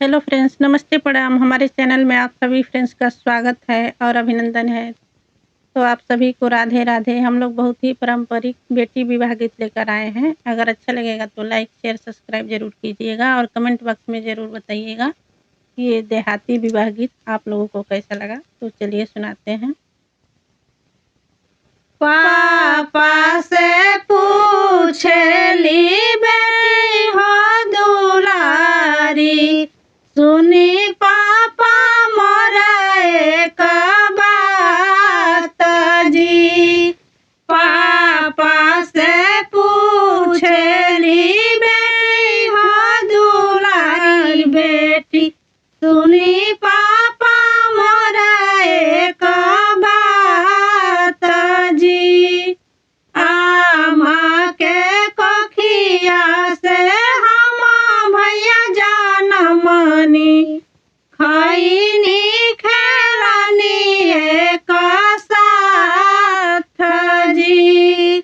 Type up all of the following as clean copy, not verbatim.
Hello friends, नमस्ते प्रणाम। हमारे चैनल में आप सभी फ्रेंड्स का स्वागत है और अभिनंदन है। तो आप सभी को राधे राधे। हम लोग बहुत ही पारंपरिक बेटी विवाह गीत लेकर आए हैं। अगर अच्छा लगेगा तो लाइक शेयर सब्सक्राइब ज़रूर कीजिएगा और कमेंट बॉक्स में ज़रूर बताइएगा कि ये देहाती विवाह गीत आप लोगों को कैसा लगा। तो चलिए सुनाते हैं। पापा से पूछली बेटी हो दुलारी, सुनी पापा मोरा एक बात जी। पापा से पूछली बेटी हो दुलारी, बेटी सुनी पापा मोरा एक बात जी। आमा के कोखिया से हम भैया जनमनी, खैनी खेलनी एक साथ जी।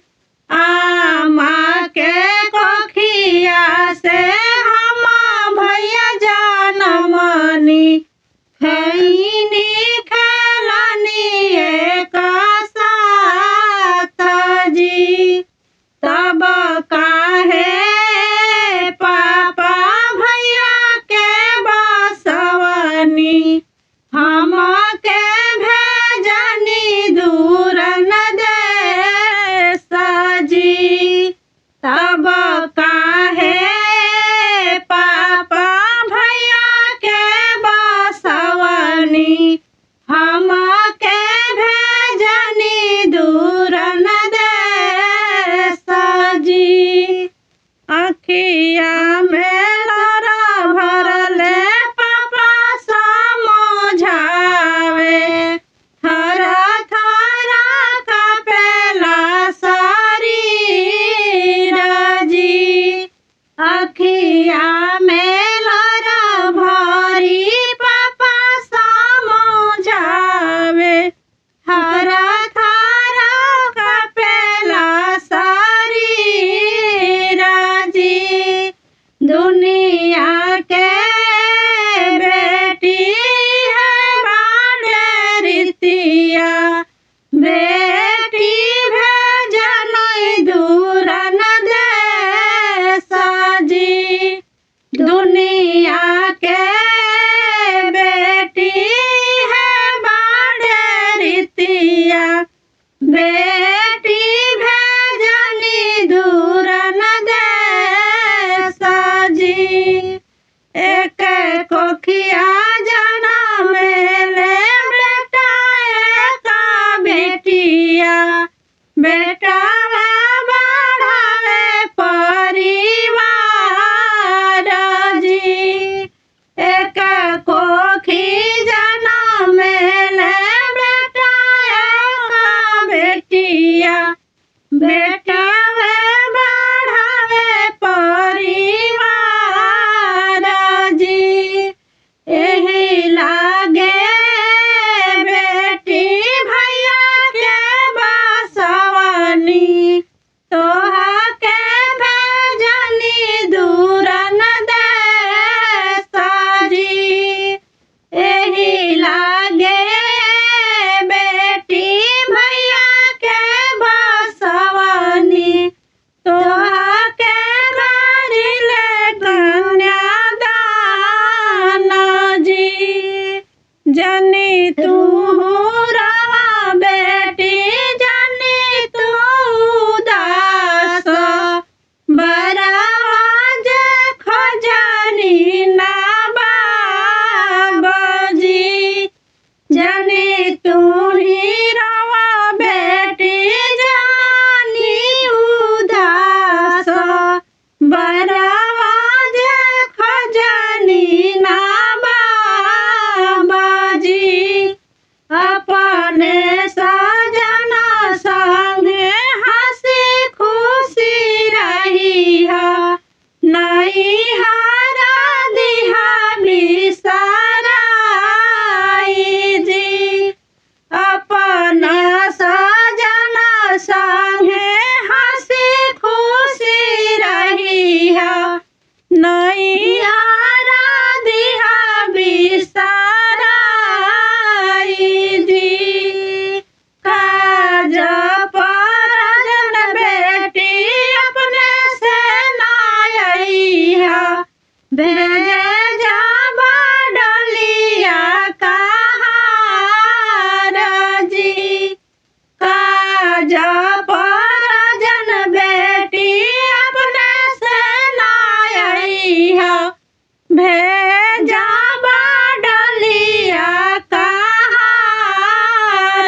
आमा के कोखिया से हम भैया जनमनी, खैनी खेलनी एक साथ जी। तब काहे पापा भैया के बसवनी, हम के भेजनी दूर न देश जी। तब काहे पापा भैया के बसवनी, हम के भेजनी दूर न देश जी। अखिया में लरा भरले पापा समझावे, थर थर कापेला शरीर जी। अखिया में लरा भरी पापा समझावे, थर थर कापेला शरीर जी। दुनिया के बेटी है बांडे रीतिया, बेटी भेजन दूर न देश जी। दुनिया के बेटी है बांडे रीतिया, बेटी भेजनी दूर न देश जी। एक कोखिया जनमेले बेटा एक बेटिया, बेटा बढ़ावे परिवार जी। एक कोखी जनमेले बेटा एक बेटिया, बेटा बढ़ावे परिवार जी। राजा परजन बेटी अपने से ना आई है भेजा डलिया कहाँ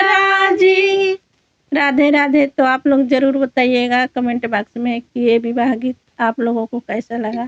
राजी। राधे राधे। तो आप लोग ज़रूर बताइएगा कमेंट बॉक्स में कि ये विवाह गीत आप लोगों को कैसा लगा।